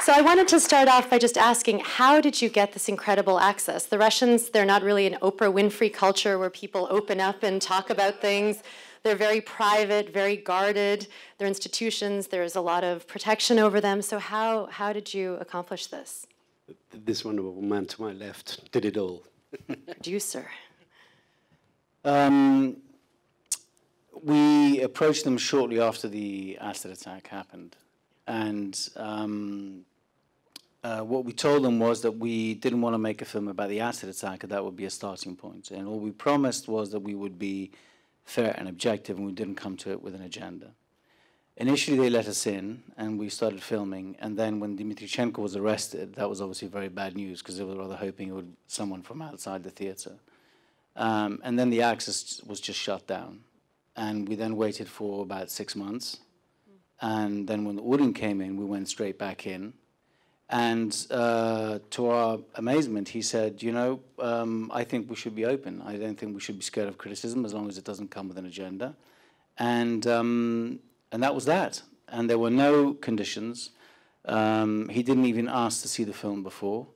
So I wanted to start off by just asking, how did you get this incredible access? The Russians, they're not really an Oprah Winfrey culture where people open up and talk about things. They're very private, very guarded. Their institutions, there's a lot of protection over them. So how did you accomplish this? This wonderful man to my left did it all. Producer. We approached them shortly after the acid attack happened. And what we told them was that we didn't want to make a film about the acid attack, and that would be a starting point. And what we promised was that we would be fair and objective, and we didn't come to it with an agenda. Initially, they let us in, and we started filming. And then when Dmitrichenko was arrested, that was obviously very bad news, because they were rather hoping it would be someone from outside the theater. And then the access was just shut down. And we then waited for about 6 months. And then when the audience came in, we went straight back in. And to our amazement, he said, you know, I think we should be open. I don't think we should be scared of criticism as long as it doesn't come with an agenda. And that was that. And there were no conditions. He didn't even ask to see the film before.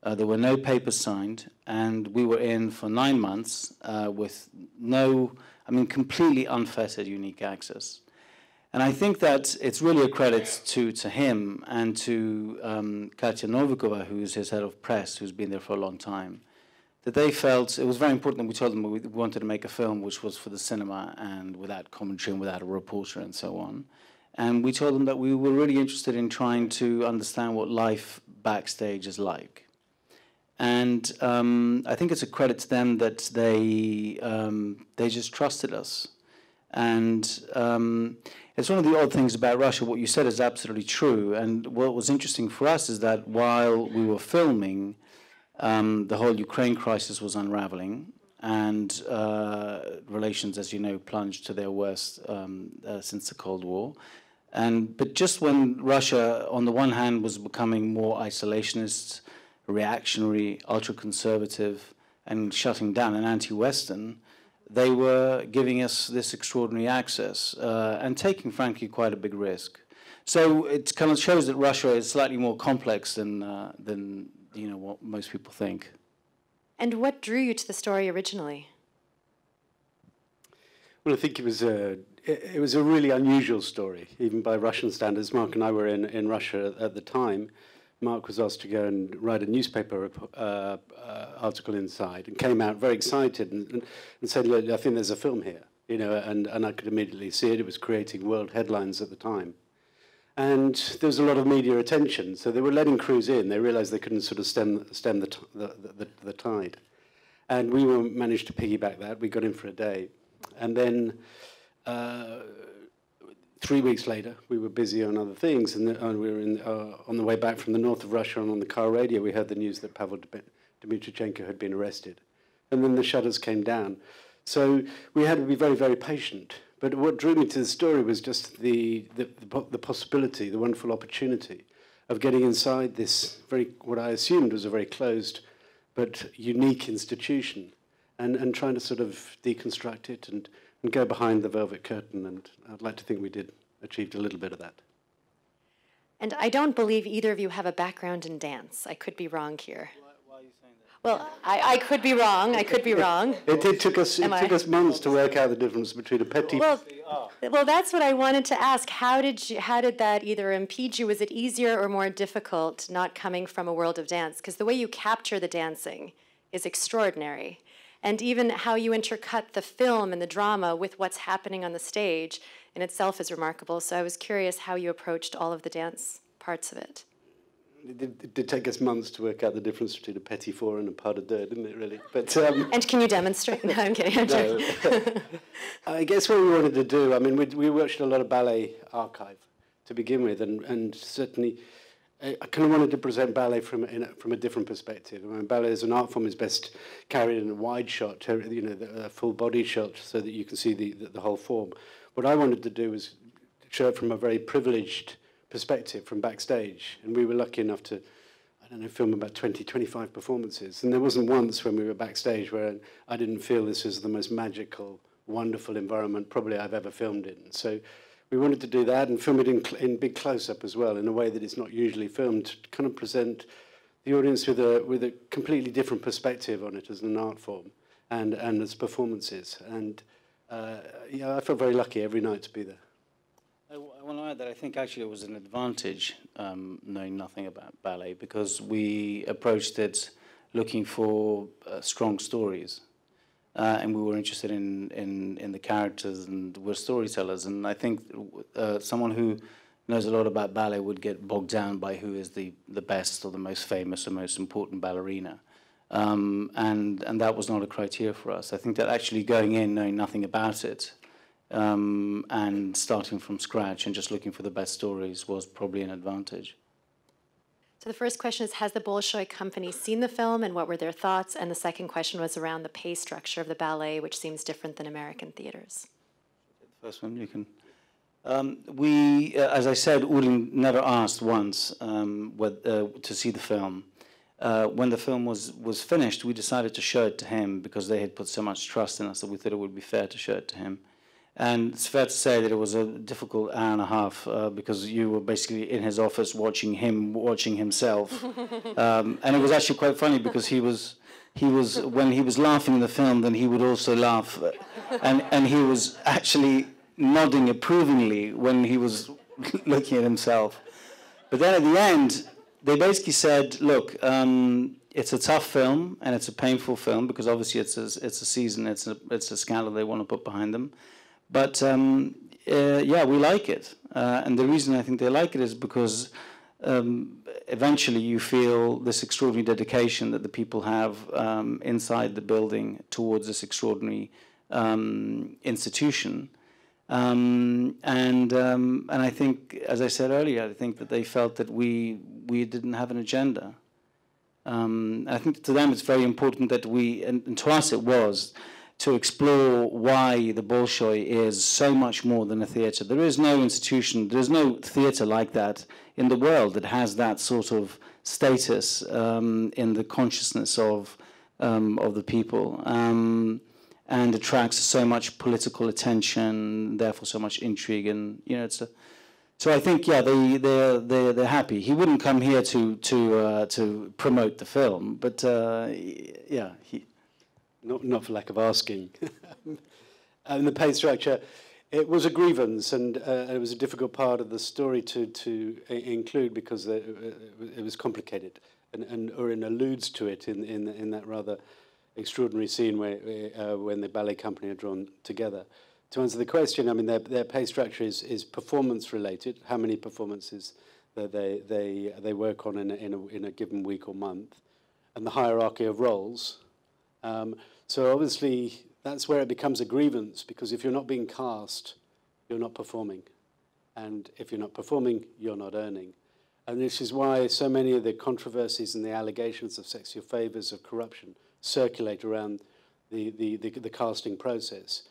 There were no papers signed. And we were in for 9 months with no, I mean, completely unfettered unique access. And I think that it's really a credit to him and to Katya Novikova, who's his head of press, who's been there for a long time, that they felt it was very important that we told them we wanted to make a film which was for the cinema and without commentary and without a reporter and so on. And we told them that we were really interested in trying to understand what life backstage is like. And I think it's a credit to them that they just trusted us. And it's one of the odd things about Russia. What you said is absolutely true. And what was interesting for us is that while we were filming, the whole Ukraine crisis was unraveling, and relations, as you know, plunged to their worst since the Cold War. But just when Russia, on the one hand, was becoming more isolationist, reactionary, ultra-conservative, and shutting down and anti-Western, they were giving us this extraordinary access and taking, frankly, quite a big risk. So it kind of shows that Russia is slightly more complex than you know what most people think. And what drew you to the story originally? Well, I think it was a really unusual story, even by Russian standards. Mark and I were in Russia at the time. Mark was asked to go and write a newspaper article inside, and came out very excited and said, "Look, I think there's a film here," you know, and I could immediately see it. It was creating world headlines at the time, and there was a lot of media attention. So they were letting crews in. They realised they couldn't sort of stem the tide, and we managed to piggyback that. We got in for a day, and then. 3 weeks later, we were busy on other things, and we were on the way back from the north of Russia, and on the car radio, we heard the news that Pavel Dmitrichenko had been arrested. And then the shutters came down. So we had to be very, very patient. But what drew me to the story was just the possibility, the wonderful opportunity of getting inside this what I assumed was a very closed but unique institution, and trying to sort of deconstruct it and go behind the velvet curtain, and I'd like to think we achieved a little bit of that. And I don't believe either of you have a background in dance. I could be wrong here. Why are you saying that? Well, I could be wrong. I could be wrong. It took us months to work out the difference between a petit. Well, that's what I wanted to ask. How did that either impede you? Was it easier or more difficult not coming from a world of dance? Because the way you capture the dancing is extraordinary. And even how you intercut the film and the drama with what's happening on the stage in itself is remarkable. So I was curious how you approached all of the dance parts of it. It did take us months to work out the difference between a petit four and a pas de deux, didn't it, really? But, and can you demonstrate? No, I'm kidding. No. I guess what we wanted to do, I mean, we watched a lot of ballet archive to begin with, and certainly I kind of wanted to present ballet from a different perspective. I mean, ballet as an art form is best carried in a wide shot, you know, a full body shot, so that you can see the whole form. What I wanted to do was show it from a very privileged perspective from backstage, and we were lucky enough to, I don't know, film about 20, 25 performances, and there wasn't once when we were backstage where I didn't feel this was the most magical, wonderful environment probably I've ever filmed in. So we wanted to do that and film it in big close-up as well, in a way that it's not usually filmed, to kind of present the audience with a completely different perspective on it as an art form and as performances. And yeah, I felt very lucky every night to be there. I want to add that I think actually it was an advantage knowing nothing about ballet, because we approached it looking for strong stories, and we were interested in the characters, and we're storytellers. And I think someone who knows a lot about ballet would get bogged down by who is the best or the most famous or most important ballerina, and that was not a criteria for us. I think that actually going in knowing nothing about it, and starting from scratch and just looking for the best stories was probably an advantage. So the first question is, has the Bolshoi company seen the film, and what were their thoughts? And the second question was around the pay structure of the ballet, which seems different than American theaters. The first one, you can. We, as I said, Ulin never asked once to see the film. When the film was finished, we decided to show it to him because they had put so much trust in us that we thought it would be fair to show it to him. And it's fair to say that it was a difficult hour and a half because you were basically in his office watching him watching himself. And it was actually quite funny because he was when he was laughing in the film, then he would also laugh, and he was actually nodding approvingly when he was looking at himself. But then at the end, they basically said, look, it's a tough film and it's a painful film because obviously it's a season, it's a scandal they want to put behind them. But yeah, we like it. And the reason I think they like it is because eventually you feel this extraordinary dedication that the people have inside the building towards this extraordinary institution. And I think, as I said earlier, I think that they felt that we didn't have an agenda. I think to them it's very important that we, and to us it was, to explore why the Bolshoi is so much more than a theatre. There is no institution, there's no theatre like that in the world that has that sort of status in the consciousness of the people. And attracts so much political attention, therefore so much intrigue, and you know it's a. So I think yeah, they're happy. He wouldn't come here to promote the film, but yeah, he. Not for lack of asking. And the pay structure, it was a grievance, and it was a difficult part of the story to include because it was complicated, and Urin alludes to it in that rather extraordinary scene where when the ballet company are drawn together. To answer the question, I mean, their pay structure is performance related. How many performances that they work on in a given week or month, and the hierarchy of roles. So obviously that's where it becomes a grievance, because if you're not being cast, you're not performing, and if you're not performing, you're not earning. And this is why so many of the controversies and the allegations of sexual favours, of corruption, circulate around the casting process.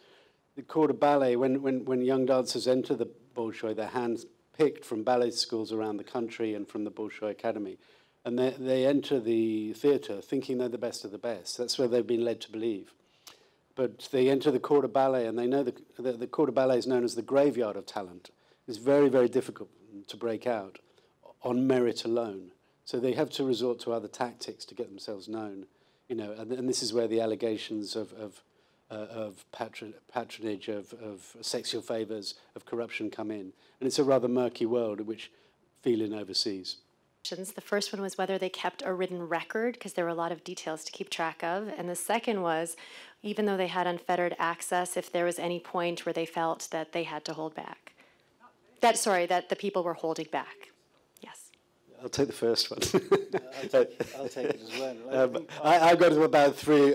The corps de ballet, when young dancers enter the Bolshoi, they're hand-picked from ballet schools around the country and from the Bolshoi Academy. And they enter the theatre thinking they're the best of the best. That's where they've been led to believe. But they enter the corps de ballet, and they know the corps de ballet is known as the graveyard of talent. It's very, very difficult to break out on merit alone. So they have to resort to other tactics to get themselves known. You know, and this is where the allegations of patronage, of sexual favours, of corruption come in. And it's a rather murky world in which Phelan oversees. The first one was whether they kept a written record, because there were a lot of details to keep track of. And the second was, even though they had unfettered access, if there was any point where they felt that they had to hold back. That the people were holding back. Yes. I'll take the first one. I'll take it as well. I got about 4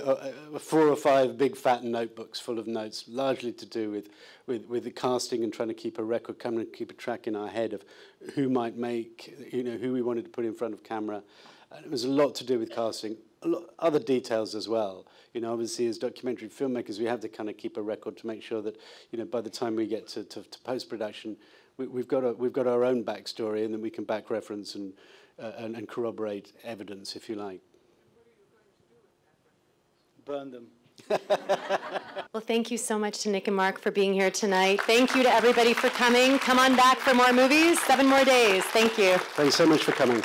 or 5 big fat notebooks full of notes, largely to do with the casting and trying to keep a record, keep a track in our head of who might make, who we wanted to put in front of camera. And it was a lot to do with casting, other details as well. Obviously as documentary filmmakers, we have to kind of keep a record to make sure that, by the time we get to post-production, we've got our own backstory, and then we can back reference and corroborate evidence, if you like. Burn them. Well, thank you so much to Nick and Mark for being here tonight. Thank you to everybody for coming. Come on back for more movies, 7 more days. Thank you. Thanks so much for coming.